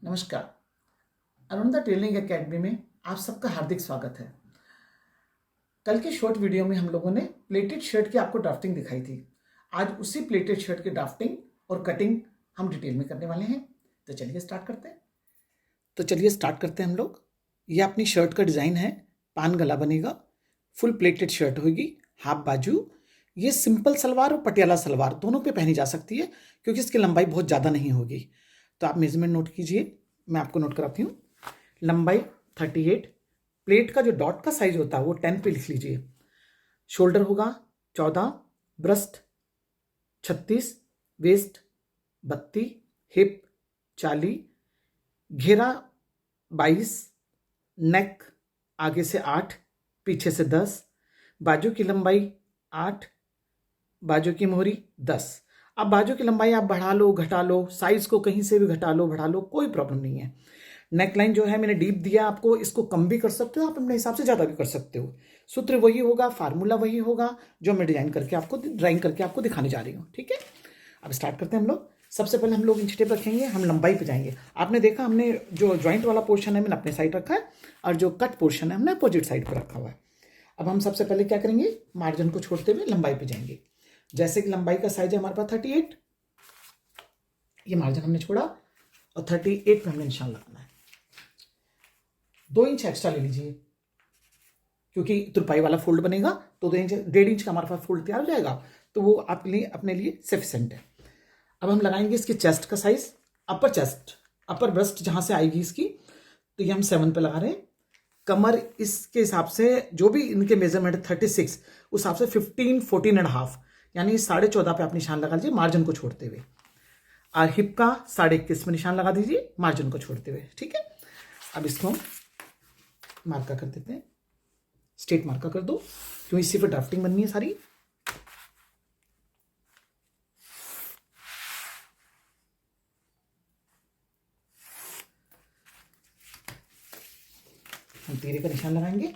नमस्कार। Arunita tailoring academy में आप सबका हार्दिक स्वागत है। कल के शॉर्ट वीडियो में हम लोगों ने प्लेटेड शर्ट की आपको ड्राफ्टिंग दिखाई थी। आज उसी प्लेटेड शर्ट की ड्राफ्टिंग और कटिंग हम डिटेल में करने वाले हैं। तो चलिए स्टार्ट करते हैं हम लोग। ये अपनी शर्ट का डिज़ाइन है, पान गला बनेगा, फुल प्लेटेड शर्ट होगी, हाफ बाजू। ये सिंपल सलवार और पटियाला सलवार दोनों पे पहनी जा सकती है क्योंकि इसकी लंबाई बहुत ज़्यादा नहीं होगी। तो आप मेजरमेंट नोट कीजिए, मैं आपको नोट कराती हूँ। लंबाई 38, प्लेट का जो डॉट का साइज होता है वो 10 पे लिख लीजिए। शोल्डर होगा 14, ब्रस्ट 36, वेस्ट 32, हिप 40, घेरा 22, नेक आगे से 8, पीछे से 10, बाजू की लंबाई 8, बाजू की मोहरी 10। अब बाजू की लंबाई आप बढ़ा लो घटा लो, साइज को कहीं से भी घटा लो बढ़ा लो, कोई प्रॉब्लम नहीं है। नेक लाइन जो है मैंने डीप दिया आपको, इसको कम भी कर सकते हो आप, अपने हिसाब से ज़्यादा भी कर सकते हो। सूत्र वही होगा, फार्मूला वही होगा जो मैं ड्राइंग करके आपको दिखाने जा रही हूँ। ठीक है, अब स्टार्ट करते हैं हम लोग। सबसे पहले हम लोग इंच टेप रखेंगे, हम लंबाई पे जाएंगे। आपने देखा हमने जो ज्वाइंट वाला पोर्शन है मैंने अपने साइड रखा है और जो कट पोर्शन है हमने अपोजिट साइड पर रखा हुआ है। अब हम सबसे पहले क्या करेंगे, मार्जिन को छोड़ते हुए लंबाई पे जाएंगे। जैसे कि लंबाई का साइज है हमारे पास 38, ये मार्जिन हमने छोड़ा और 38 पे हमने निशान लगाना है। 2 इंच एक्स्ट्रा ले लीजिए क्योंकि तुरपाई वाला फोल्ड बनेगा तो 2 इंच 1.5 इंच का हमारे पास फोल्ड तैयार हो जाएगा, तो वो आपके लिए अपने लिए सफिशिएंट है। अब हम लगाएंगे इसके चेस्ट का साइज, अपर चेस्ट, अपर ब्रेस्ट जहां से आएगी इसकी, तो ये हम 7 पे लगा रहे हैं। कमर इसके हिसाब से जो भी इनके मेजरमेंट 36, उस हिसाब से 14.5 यानी 14.5 पे आप निशान लगा लीजिए मार्जिन को छोड़ते हुए। और हिप का 21.5 में निशान लगा दीजिए मार्जिन को छोड़ते हुए। ठीक है, अब इसको हम मार्का कर देते हैं, स्ट्रेट मार्का कर दो क्यों इसी पर ड्राफ्टिंग बननी है सारी। हम तीरे का निशान लगाएंगे।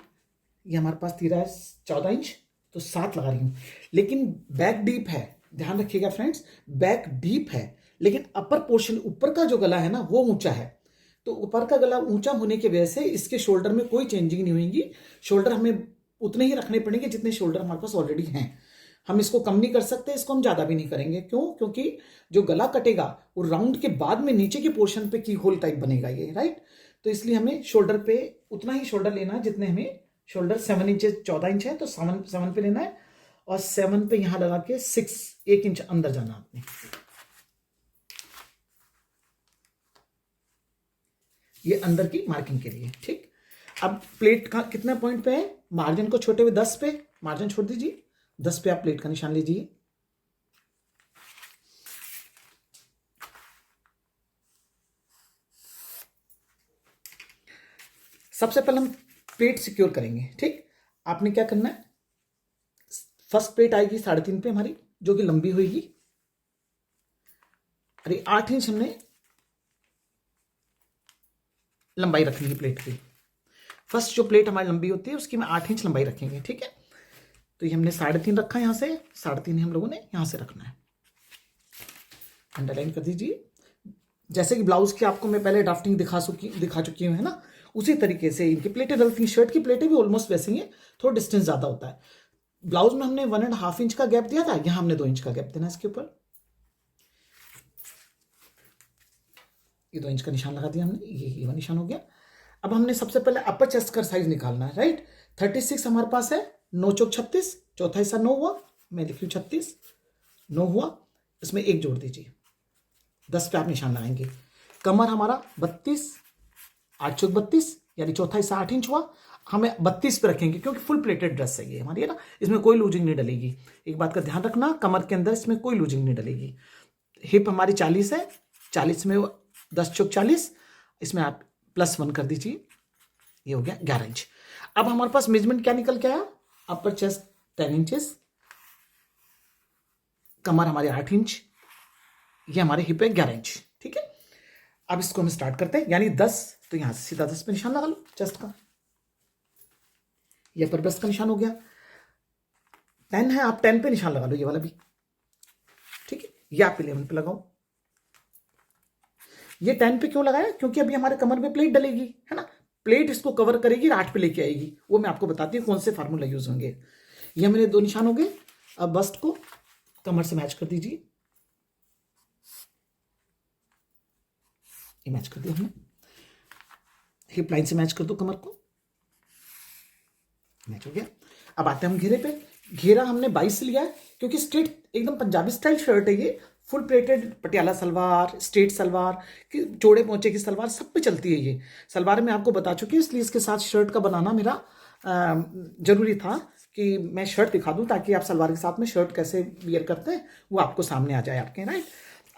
ये हमारे पास तीरा है 14 इंच, तो 7 लगा रही हूं, लेकिन बैक डीप है, ध्यान रखिएगा फ्रेंड्स, बैक डीप है लेकिन अपर पोर्शन ऊपर का जो गला है ना वो ऊंचा है, तो ऊपर का गला ऊंचा होने की वजह से इसके शोल्डर में कोई चेंजिंग नहीं होगी। शोल्डर हमें उतने ही रखने पड़ेंगे जितने शोल्डर हमारे पास ऑलरेडी हैं। हम इसको कम नहीं कर सकते, इसको हम ज्यादा भी नहीं करेंगे। क्यों? क्योंकि जो गला कटेगा वो राउंड के बाद में नीचे के पोर्शन पे की होल टाइप बनेगा ये, राइट। तो इसलिए हमें शोल्डर पे उतना ही शोल्डर लेना है जितने हमें शोल्डर 7 इंच 14 इंच है, तो 7 पे लेना है और 7 पे यहां लगा के 1 इंच अंदर जाना आपने। ये अंदर की मार्किंग के लिए। ठीक, अब प्लेट का कितना पॉइंट पे है, मार्जिन को छोटे हुए 10 पे, मार्जिन छोड़ दीजिए 10 पे, आप प्लेट का निशान लीजिए। सबसे पहले हम प्लेट सिक्योर करेंगे। ठीक, आपने क्या करना है, फर्स्ट प्लेट आएगी 3.5 पे हमारी जो कि लंबी होगी, अरे 8 इंच हमने लंबाई रखनी है प्लेट की। फर्स्ट जो प्लेट हमारी लंबी होती है उसकी में 8 इंच लंबाई रखेंगे। ठीक है, तो ये हमने 3.5 रखा है, यहां से 3.5 हम लोगों ने यहां से रखना है। अंडरलाइन कर दीजिए। जैसे कि ब्लाउज की आपको मैं पहले ड्राफ्टिंग दिखा चुकी हूँ, है ना, उसी तरीके से इनकी प्लेटें डलती हैं। शर्ट की प्लेटें भी ऑलमोस्ट वैसे ही है, थोड़ा डिस्टेंस ज्यादा होता है। ब्लाउज में हमने 1.5 इंच का गैप दिया था, यहां हमने 2 इंच का गैप देना है इसके ऊपर। ये 2 इंच का निशान लगा दिया हमने, ये निशान हो गया। अब हमने सबसे पहले अपर चेस्ट का साइज निकालना है, राइट। 36 हमारे पास है, 9 चौक 36, चौथा हिस्सा 9 हुआ, मैं लिख रही हूँ 36, 9 हुआ, इसमें 1 जोड़ दीजिए, 10 पे आप निशान लगाएंगे। कमर हमारा 32, 8 चौक 32 यानी चौथा हिस्सा 8 इंच हुआ, हमें 32 पे रखेंगे क्योंकि फुल प्लेटेड ड्रेस है ये हमारी, है ना, इसमें कोई लूजिंग नहीं डलेगी। एक बात का ध्यान रखना, कमर के अंदर इसमें कोई लूजिंग नहीं डलेगी। हिप हमारी 40 है, 40 में 10 चौक 40, इसमें आप +1 कर दीजिए, ये हो गया 11 इंच। अब हमारे पास मेजरमेंट क्या निकल के आया, अपर चेस्ट 10 इंचेस, कमर हमारे 8 इंच, ये हमारे हिप है 11 इंच। ठीक है, अब इसको हम स्टार्ट करते हैं, यानी 10, तो यहां से सीधा 10 पे निशान लगा लो चेस्ट का, ये अपर ब्रेस्ट का निशान हो गया। 10 है, आप 10 पे निशान लगा लो, ये वाला भी। ठीक है, ये आप 11 पे लगाओ। ये 10 पे क्यों लगाया, क्योंकि अभी हमारे कमर में प्लेट डलेगी, है ना, प्लेट इसको कवर करेगी, 8 पे लेके आएगी। वो मैं आपको बताती हूँ कौन से फार्मूला यूज होंगे। ये मेरे 2 निशान हो गए। अब बस्ट को कमर से मैच कर दीजिए, ये मैच कर दिया हमने। हिप लाइन से मैच कर दो कमर को, मैच हो गया। अब आते हैं हम घेरे पे। घेरा हमने 22 लिया है क्योंकि स्ट्रेट एकदम पंजाबी स्टाइल शर्ट है ये, full plated Patiala salwar, straight salwar की, चौड़े पोंचे की सलवार सब पे चलती है ये सलवार। मैं आपको बता चुकी हूँ, इसलिए इसके साथ शर्ट का बनाना मेरा जरूरी था कि मैं शर्ट दिखा दूं ताकि आप सलवार के साथ में शर्ट कैसे वियर करते हैं वो आपको सामने आ जाए आपके, राइट।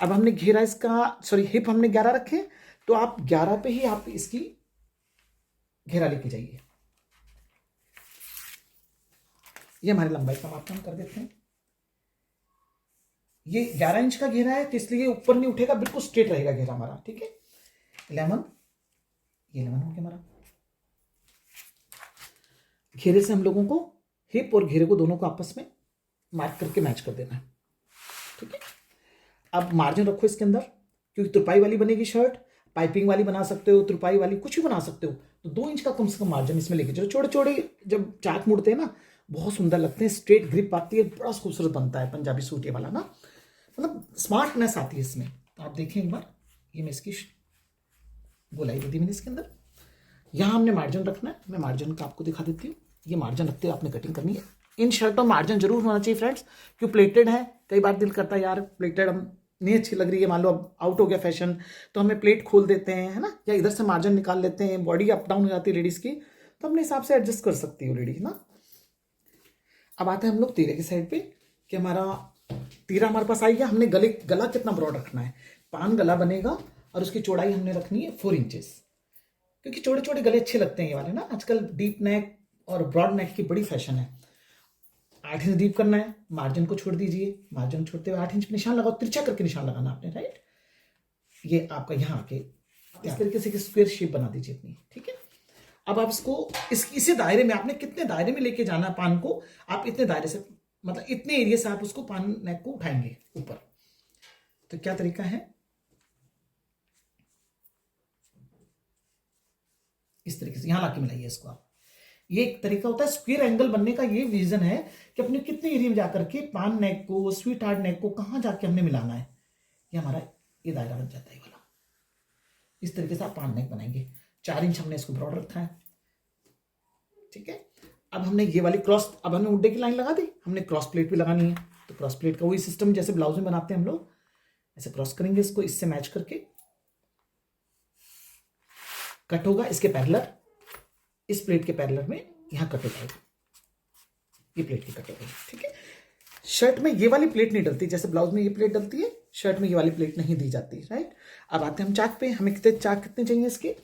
अब हमने घेरा इसका, सॉरी हिप हमने 11 रखे, तो आप 11 पे ही आप इसकी घेरा लेके जाइए। ये हमारी लंबाई का माप हम कर देते हैं। ये 11 इंच का घेरा है तो इसलिए ऊपर नहीं उठेगा, बिल्कुल स्ट्रेट रहेगा घेरा हमारा, ठीक है। 11, ये 11 हो गया हमारा। घेरे से हम लोगों को हिप और घेरे को दोनों को आपस में मार्क करके मैच कर देना है, ठीक है। अब मार्जिन रखो इसके अंदर, क्योंकि तुरपाई वाली बनेगी शर्ट, पाइपिंग वाली बना सकते हो, तुरपाई वाली कुछ भी बना सकते हो, तो 2 इंच का कम से कम मार्जिन इसमें लेके चलो। छोटे छोटे जब चाक मुड़ते हैं ना बहुत सुंदर लगते हैं, स्ट्रेट ग्रिप आती है, बड़ा खूबसूरत बनता है पंजाबी सूट ये वाला ना, मतलब स्मार्टनेस आती है इसमें। तो आप देखें एक बार, ये मैं इसकी गोलाई दे दी मैंने इसके अंदर। यहाँ हमने मार्जिन रखना है, मैं मार्जिन का आपको दिखा देती हूँ। ये मार्जिन रखते हुए आपने कटिंग करनी है। इन शर्टों में मार्जिन जरूर होना चाहिए फ्रेंड्स, क्यों प्लेटेड है। कई बार दिल करता है यार प्लेटेड हम नहीं अच्छी लग रही है, मान लो अब आउट हो गया फैशन, तो हमें प्लेट खोल देते हैं, है ना, या इधर से मार्जिन निकाल लेते हैं, बॉडी अप डाउन हो जाती है लेडीज की, तो अपने हिसाब से एडजस्ट कर सकती हो लेडीज ना। अब आते हैं हम लोग तीरे की साइड पे, कि हमारा तीरा हमारे पास आई गया। हमने गला कितना ब्रॉड रखना है, पान गला बनेगा और उसकी चौड़ाई हमने रखनी है 4 इंचेस, क्योंकि छोटे छोटे गले अच्छे लगते हैं ये वाले ना। आजकल डीप नेक और ब्रॉड नेक की बड़ी फैशन है। 8 इंच डीप करना है, मार्जिन को छोड़ दीजिए, मार्जिन छोड़ते हुए 8 इंच पे निशान लगाओ, तिरछा करके निशान लगाना आपने, राइट। ये आपका यहाँ आके इस तरीके से स्क्वायर शेप बना दीजिए अपनी, ठीक है। अब आप इसको इसी दायरे में, आपने कितने दायरे में लेके जाना है पान को, आप इतने दायरे से, मतलब इतने एरिया से आप उसको पान नेक को उठाएंगे ऊपर। तो क्या तरीका है, इस तरीके से यहां लाके मिलाइए इसको आप। ये एक तरीका होता है स्क्वायर एंगल बनने का, ये रीजन है कि अपने कितने एरिया में जाकर के पान नेक को, स्वीट हार्ट नेक को कहां जाके हमने मिलाना है। ये हमारा ये दायरा बन जाता है वाला। इस तरीके से आप पान नेक बनाएंगे। 4 इंच हमने इसको ब्रॉड रखा है, ठीक है। अब हमने ये वाली क्रॉस, अब हमने मुड्डे की लाइन लगा दी, हमने क्रॉस प्लेट भी लगानी है। तो क्रॉस प्लेट का वही सिस्टम जैसे ब्लाउज में बनाते हैं हम लोग, ऐसे क्रॉस करेंगे इसको, इससे मैच करके कट होगा इसके पैरेलल, इस प्लेट के पैरेलल में यहां कट हो जाएगा, ये प्लेट की कट हो गई, ठीक है। शर्ट में ये वाली प्लेट नहीं डलती, जैसे ब्लाउज में ये प्लेट डलती है, शर्ट में ये वाली प्लेट नहीं दी जाती, राइट। अब आते हैं हम चाक पे, हमें चाक कितने चाहिए इसके।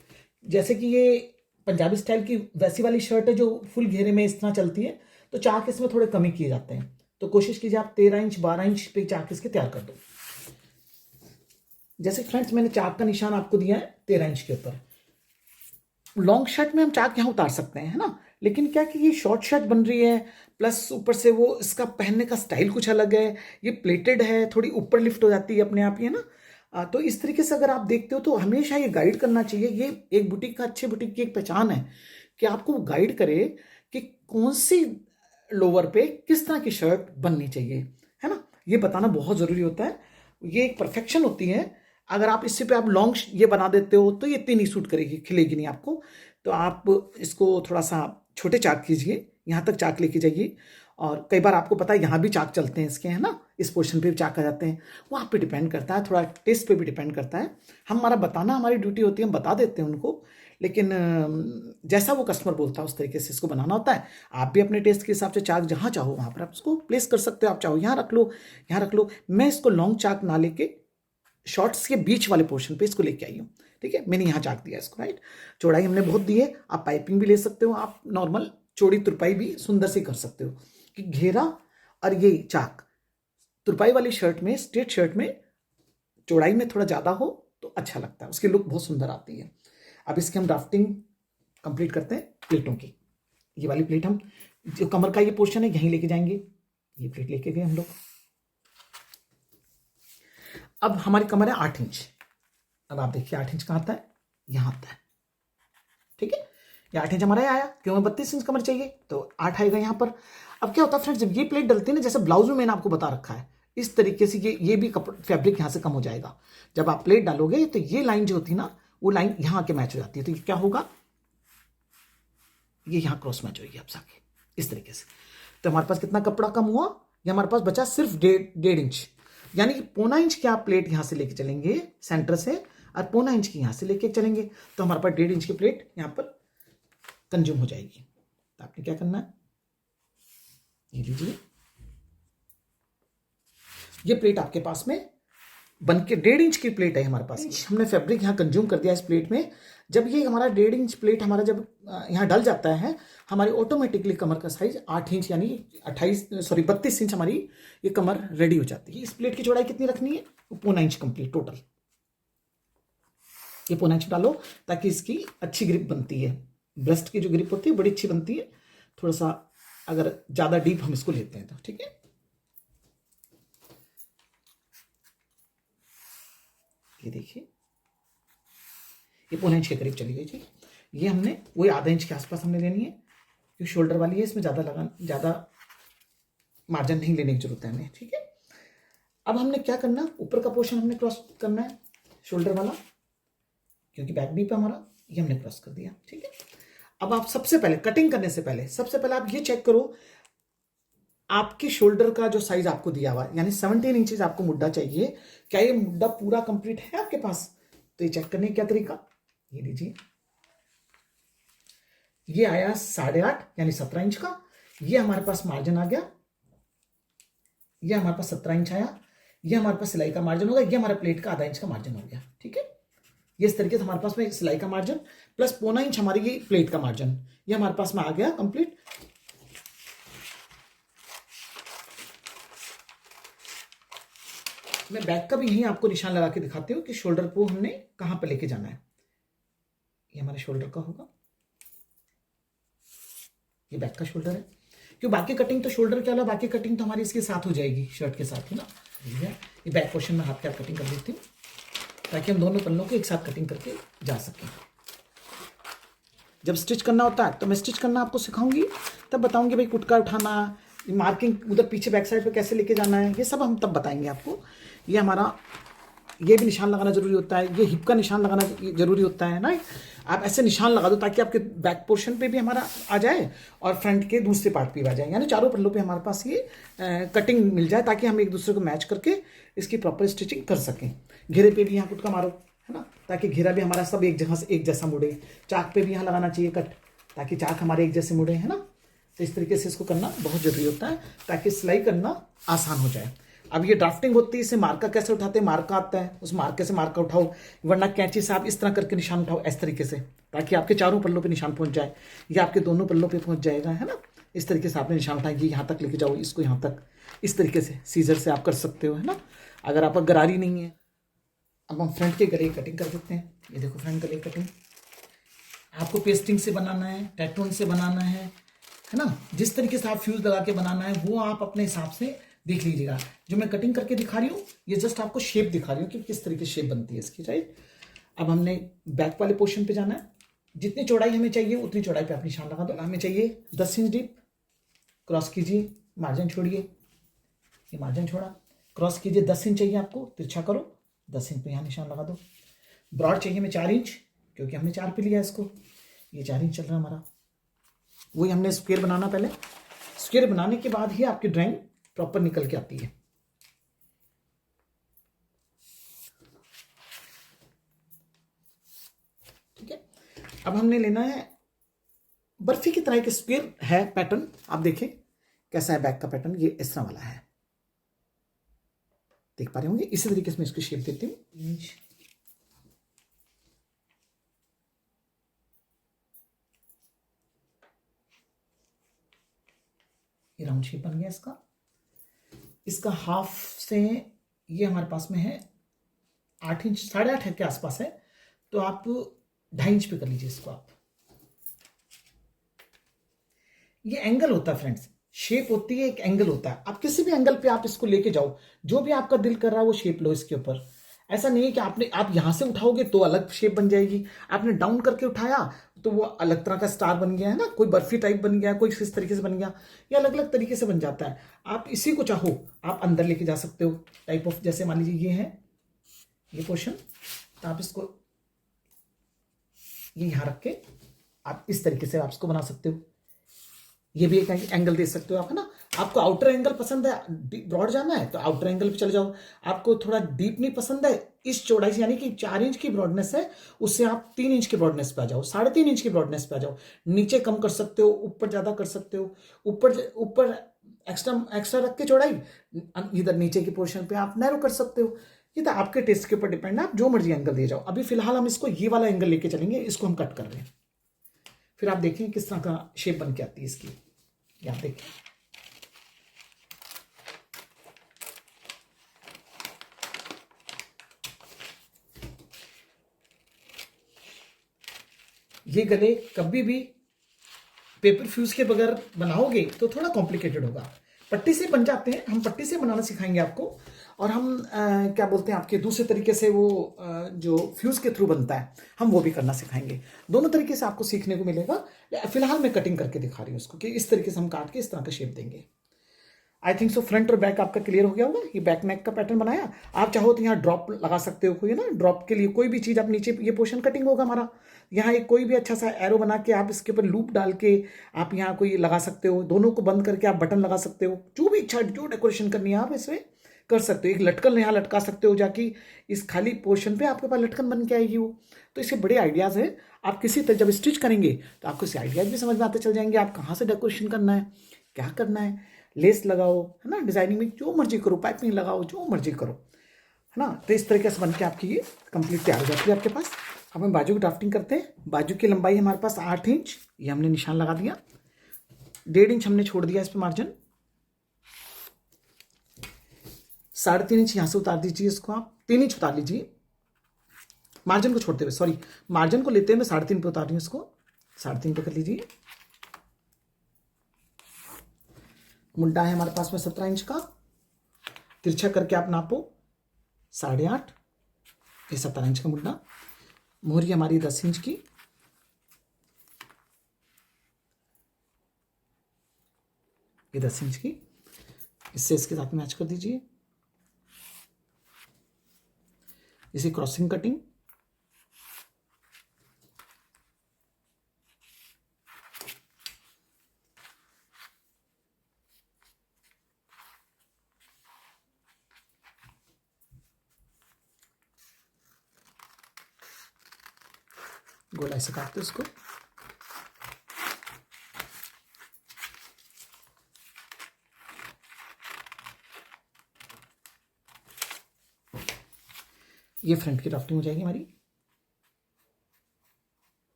जैसे कि ये पंजाबी स्टाइल की वैसी वाली शर्ट है जो फुल घेरे में इस तरह चलती है, तो चाक इसमें थोड़े कमी किए जाते हैं। तो कोशिश कीजिए आप 13 इंच 12 इंच पे चाक इसके तैयार कर दो। जैसे फ्रेंड्स मैंने चाक का निशान आपको दिया है 13 इंच के ऊपर। लॉन्ग शर्ट में हम चाक यहाँ उतार सकते हैं, है ना, लेकिन क्या कि ये शॉर्ट शर्ट बन रही है, प्लस ऊपर से वो इसका पहनने का स्टाइल कुछ अलग है, ये प्लेटेड है, थोड़ी ऊपर लिफ्ट हो जाती है अपने आप, है ना। तो इस तरीके से अगर आप देखते हो तो हमेशा ये गाइड करना चाहिए। ये एक बुटीक का, अच्छे बुटीक की एक पहचान है कि आपको गाइड करे कि कौन सी लोअर पे किस तरह की शर्ट बननी चाहिए, है ना, ये बताना बहुत ज़रूरी होता है। ये एक परफेक्शन होती है। अगर आप इससे पे आप लॉन्ग ये बना देते हो तो ये इतनी नहीं सूट करेगी, खिलेगी नहीं आपको। तो आप इसको थोड़ा सा छोटे चाक कीजिए, यहाँ तक चाक लेके जाइए। और कई बार आपको पता है यहाँ भी चाक चलते हैं इसके, है ना, इस पोर्शन पे भी चाक आ जाते हैं। वो आप पे डिपेंड करता है, थोड़ा टेस्ट पे भी डिपेंड करता है। हमारा बताना हमारी ड्यूटी होती है, हम बता देते हैं उनको, लेकिन जैसा वो कस्टमर बोलता है उस तरीके से इसको बनाना होता है। आप भी अपने टेस्ट के हिसाब से चाक जहाँ चाहो वहाँ पर आप उसको प्लेस कर सकते हो। आप चाहो यहाँ रख लो, यहाँ रख लो। मैं इसको लॉन्ग चाक ना लेके शॉर्ट्स के बीच वाले पोर्शन पे इसको लेके आई हूँ, ठीक है। मैंने यहाँ चाक दिया इसको, राइट। चौड़ाई हमने बहुत दी है, आप पाइपिंग भी ले सकते हो, आप नॉर्मल चौड़ी तुरपाई भी सुंदर से कर सकते हो। कि घेरा और ये चाक तुरपाई वाली शर्ट में, स्ट्रेट शर्ट में चौड़ाई में थोड़ा ज़्यादा हो तो अच्छा लगता है, उसकी लुक बहुत सुंदर आती है। अब इसकी हम ड्राफ्टिंग कंप्लीट करते हैं प्लेटों की। ये वाली प्लेट हम जो कमर का ये पोर्शन है यहीं लेके जाएंगे, ये प्लेट लेके गए हम लोग। अब हमारी कमर है 8 इंच, अब आप देखिए 8 इंच कहाँ आता है, यहाँ आता है। ठीक है, ये 8 इंच हमारा ये आया, क्यों हमें 32 इंच कमर चाहिए तो 8 आएगा यहाँ पर। अब क्या होता है फ्रेंड्स, जब ये प्लेट डलती है ना, जैसे ब्लाउज में मैंने आपको बता रखा है, इस तरीके से ये भी कपड़ा फैब्रिक यहाँ से कम हो जाएगा। जब आप प्लेट डालोगे तो ये लाइन जो होती है ना, वो लाइन यहाँ आके मैच हो जाती है। तो क्या होगा, ये यहाँ क्रॉस मैच होगी आपसे आके इस तरीके से। तो हमारे पास कितना कपड़ा कम हुआ, ये हमारे पास बचा सिर्फ 1.5 इंच, यानी कि 0.25 इंच की आप प्लेट यहां से लेके चलेंगे सेंटर से, और 0.25 इंच की यहां से लेके चलेंगे, तो हमारे पास 1.5 इंच की प्लेट यहां पर कंज्यूम हो जाएगी। तो आपने क्या करना है, ये लीजिए, ये प्लेट आपके पास में बन के 1.5 इंच की प्लेट है हमारे पास। हमने फैब्रिक यहाँ कंज्यूम कर दिया इस प्लेट में। जब ये हमारा 1.5 इंच प्लेट हमारा जब यहाँ डल जाता है, हमारी ऑटोमेटिकली कमर का साइज 8 इंच यानी 32 इंच हमारी ये कमर रेडी हो जाती है। इस प्लेट की चौड़ाई कितनी रखनी है, 0.25 इंच कंप्लीट टोटल। ये 0.25 इंच डालो ताकि इसकी अच्छी ग्रिप बनती है। ब्रेस्ट की जो ग्रिप होती है बड़ी अच्छी बनती है। थोड़ा सा अगर ज़्यादा डीप हम इसको लेते हैं तो ठीक है। ये देखिए, ये 0.25 इंच के करीब चली गई। ठीक, ये हमने वही आधा इंच के आसपास हमने लेनी है, क्योंकि शोल्डर वाली है, इसमें ज़्यादा मार्जिन नहीं लेने की जरूरत है हमें। ठीक है, अब हमने क्या करना, ऊपर का पोर्शन हमने क्रॉस करना है शोल्डर वाला, क्योंकि बैक डीप है हमारा, ये हमने क्रॉस कर दिया। ठीक है, अब आप सबसे पहले कटिंग करने से पहले सबसे पहले आप ये चेक करो, आपके शोल्डर का जो साइज आपको दिया हुआ है, यानी 17 इंचेस आपको मुड्डा चाहिए, क्या ये मुड्डा पूरा कंप्लीट है आपके पास? तो ये चेक करने का क्या तरीका, ये लीजिए, ये आया 8.5 यानी 17 इंच का, ये हमारे पास मार्जिन आ गया, ये हमारे पास 17 इंच आया, ये हमारे पास सिलाई का मार्जिन होगा, ये हमारे प्लेट का आधा इंच का मार्जिन हो गया। ठीक है, ये इस तरीके से हमारे पास में सिलाई का मार्जिन प्लस 0.25 इंच हमारी ये प्लेट का मार्जिन, ये हमारे पास में आ गया कंप्लीट। मैं बैक का भी यहीं आपको निशान लगा के दिखाती हूँ कि शोल्डर को हमने कहां पर लेके जाना है। ये हमारे शोल्डर का होगा, ये बैक का शोल्डर है, क्यों बाकी कटिंग तो शोल्डर के अलावा बाकी कटिंग तो हमारी इसके साथ हो जाएगी, शर्ट के साथ ही ना। ये बैक पोर्शन में हाथ के आप कटिंग कर देती हूँ ताकि हम दोनों पल्लों को एक साथ कटिंग करके जा सकें। जब स्टिच करना होता है तो मैं स्टिच करना आपको सिखाऊंगी, तब बताऊंगी भाई कुटका उठाना, मार्किंग उधर पीछे बैक साइड पे कैसे लेके जाना है, ये सब हम तब बताएंगे आपको। ये हमारा ये भी निशान लगाना जरूरी होता है, ये हिप का निशान लगाना जरूरी होता है ना। आप ऐसे निशान लगा दो ताकि आपके बैक पोर्शन पे भी हमारा आ जाए और फ्रंट के दूसरे पार्ट पे भी आ जाए, यानी चारों पल्लों पे हमारे पास ये कटिंग मिल जाए ताकि हम एक दूसरे को मैच करके इसकी प्रॉपर स्टिचिंग कर सकें। घेरे पे भी यहाँ कुटका मारो, है ना, ताकि घेरा भी हमारा सब एक जगह से एक जैसा मुड़े। चाक पे भी यहाँ लगाना चाहिए कट, ताकि चाक हमारे एक जैसे मुड़े, है ना। तो इस तरीके से इसको करना बहुत जरूरी होता है ताकि सिलाई करना आसान हो जाए। अब ये ड्राफ्टिंग होती है, इसे मार्का कैसे उठाते हैं, मार्का आता है, उस मार्के से मार्का उठाओ, वरना कैंची से आप इस तरह करके निशान उठाओ इस तरीके से, ताकि आपके चारों पल्लों पे निशान पहुंच जाए, या आपके दोनों पल्लों पे पहुंच जाएगा, है ना। इस तरीके से आपने निशान उठाएंगे, यहाँ तक लेके जाओ, इसको यहाँ तक, इस तरीके से सीजर से आप कर सकते हो, है ना, अगर आपका गरारी नहीं है। अब हम फ्रंट के गले की कटिंग कर देते हैं। ये देखो फ्रंट गले की कटिंग आपको पेस्टिंग से बनाना है, टैटून से बनाना है ना, जिस तरीके से आप फ्यूज लगा के बनाना है वो आप अपने हिसाब से देख लीजिएगा। जो मैं कटिंग करके दिखा रही हूँ ये जस्ट आपको शेप दिखा रही हूँ कि किस तरीके शेप बनती है इसकी, राइट। अब हमने बैक वाले पोर्शन पे जाना है, जितनी चौड़ाई हमें चाहिए उतनी चौड़ाई पे आप निशान लगा दो। हमें चाहिए 10 इंच डीप, क्रॉस कीजिए, मार्जिन छोड़िए, ये मार्जिन छोड़ा, क्रॉस कीजिए, 10 इंच चाहिए आपको, तिरछा करो, 10 इंच पे यहाँ निशान लगा दो। ब्रॉड चाहिए हमें 4 इंच, क्योंकि हमने 4 पे लिया इसको, ये 4 इंच चल रहा है हमारा। वही हमने स्क्वायर बनाना, पहले स्क्वायर बनाने के बाद ही आपकी ड्राइंग प्रॉपर निकल के आती है। ठीक है, अब हमने लेना है बर्फी की तरह के स्क्वायर है पैटर्न, आप देखें कैसा है बैक का पैटर्न, ये इस तरह वाला है, देख पा रहे होंगे। इसी तरीके से मैं इसकी शेप देती हूँ। ये राउंड शेप बन गया इसका। इसका हाफ से ये हमारे पास में है 8 इंच, 8.5 के आसपास है, तो आप 2.5 इंच पे कर लीजिए इसको आप। ये एंगल होता है फ्रेंड्स, शेप होती है, एक एंगल होता है, आप किसी भी एंगल पे आप इसको लेके जाओ, जो भी आपका दिल कर रहा है वो शेप लो इसके ऊपर। ऐसा नहीं है कि आप यहाँ से उठाओगे तो अलग शेप बन जाएगी, आपने डाउन करके उठाया तो वो अलग तरह का स्टार बन गया है ना, कोई बर्फी टाइप बन गया, कोई किस तरीके से बन गया, ये अलग अलग तरीके से बन जाता है। आप इसी को चाहो आप अंदर लेके जा सकते हो टाइप ऑफ, जैसे मान लीजिए ये है ये पोर्शन, तो आप इसको ये यहाँ रख के आप इस तरीके से आप इसको बना सकते हो। ये भी एक एंगल दे सकते हो आप, है ना। आपको आउटर एंगल पसंद है, ब्रॉड जाना है तो आउटर एंगल पे चले जाओ। आपको थोड़ा डीप नहीं पसंद है, इस चौड़ाई से यानी कि 4 इंच की ब्रॉडनेस है, उससे आप 3 इंच की ब्रॉडनेस पे आ जाओ, 3.5 इंच की ब्रॉडनेस पे आ जाओ। नीचे कम कर सकते हो, ऊपर ज्यादा कर सकते हो, ऊपर ऊपर एक्स्ट्रा रख के चौड़ाई, इधर नीचे की पोर्शन पे आप नैरो कर सकते हो। ये तो आपके टेस्ट के ऊपर डिपेंड है, आप जो मर्जी एंगल दे जाओ। अभी फिलहाल हम इसको ये वाला एंगल लेके चलेंगे, इसको हम कट कर रहे हैं, फिर आप देखें किस तरह का शेप बन के आती है इसकी। आप देखें ये गले कभी भी पेपर फ्यूज के बगैर बनाओगे तो थोड़ा कॉम्प्लिकेटेड होगा। पट्टी से बन जाते हैं, हम पट्टी से बनाना सिखाएंगे आपको। और हम क्या बोलते हैं आपके दूसरे तरीके से वो जो फ्यूज के थ्रू बनता है हम वो भी करना सिखाएंगे। दोनों तरीके से आपको सीखने को मिलेगा। फिलहाल मैं कटिंग करके दिखा रही हूँ उसको कि इस तरीके से हम काट के इस तरह का शेप देंगे। आई थिंक सो फ्रंट और बैक आपका क्लियर हो गया होगा। ये बैक नेक का पैटर्न बनाया। आप चाहो तो यहाँ ड्रॉप लगा सकते हो, कोई ना ड्रॉप के लिए कोई भी चीज़ आप नीचे, ये पोर्शन कटिंग होगा हमारा, यहाँ एक कोई भी अच्छा सा एरो बना के आप इसके ऊपर लूप डाल के आप यहाँ कोई लगा सकते हो। दोनों को बंद करके आप बटन लगा सकते हो, जो भी इच्छा जो डेकोरेशन करनी है आप इसमें कर सकते हो। एक लटकन यहाँ लटका सकते हो जाकि इस खाली पोर्शन पे आपके पास लटकन बन के आएगी वो। तो इसके बड़े आइडियाज़ है। आप किसी तरह जब स्टिच करेंगे तो आपको इसे आइडियाज़ भी समझ में आते चल जाएंगे, आप कहाँ से डेकोरेशन करना है, क्या करना है। लेस लगाओ, है ना, डिजाइनिंग में जो मर्जी करो, पाइपिंग लगाओ, जो मर्जी करो, है ना। तो इस तरीके से बन के आपकी ये कंप्लीट तैयार हो जाती है आपके पास। अब हम बाजू की ड्राफ्टिंग करते हैं। बाजू की लंबाई हमारे पास 8 इंच, ये हमने निशान लगा दिया। 1.5 इंच हमने छोड़ दिया इस पर मार्जिन। 3.5 इंच यहाँ से उतार दीजिए इसको, आप 3 इंच उतार लीजिए मार्जिन को छोड़ते हुए, सॉरी मार्जिन को लेते हुए मैं 3.5 पे उतार रही हूँ इसको, 3.5 पे कर लीजिए। मुंडा है हमारे पास में 17 इंच का, तिरछा करके आप नापो 8.5, ये 17 इंच का मुंडा। मोहरी हमारी 10 इंच की, ये 10 इंच की, इससे इसके साथ मैच कर दीजिए। इसे क्रॉसिंग कटिंग, गोलाई से काटते उसको। ये फ्रंट की ड्राफ्टिंग हो जाएगी हमारी।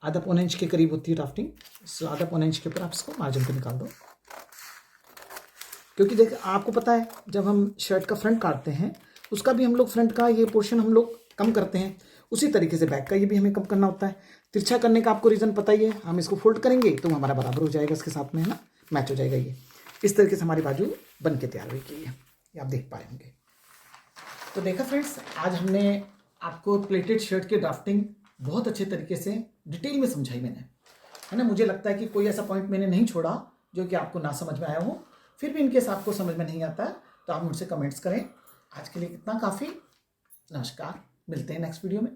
आधा पौने इंच के करीब होती है ड्राफ्टिंग, आधा पौने इंच के ऊपर आप इसको मार्जिन पे निकाल दो। क्योंकि देख आपको पता है जब हम शर्ट का फ्रंट काटते हैं उसका भी हम लोग फ्रंट का ये पोर्शन हम लोग कम करते हैं, उसी तरीके से बैक का ये भी हमें कम करना होता है। तिरछा करने का आपको रीज़न पता ही है, हम इसको फोल्ड करेंगे तो हमारा बराबर हो जाएगा इसके साथ में, है ना, मैच हो जाएगा। ये इस तरीके से हमारी बाजू बन के तैयार हुई की है, ये आप देख पाए होंगे। तो देखा फ्रेंड्स, आज हमने आपको प्लेटेड शर्ट की ड्राफ्टिंग बहुत अच्छे तरीके से डिटेल में समझाई मैंने, है ना। मुझे लगता है कि कोई ऐसा पॉइंट मैंने नहीं छोड़ा जो कि आपको ना समझ में आया हो। फिर भी इनकेस आपको समझ में नहीं आता है तो आप मुझसे कमेंट्स करें। आज के लिए इतना काफ़ी। नमस्कार, मिलते हैं नेक्स्ट वीडियो में।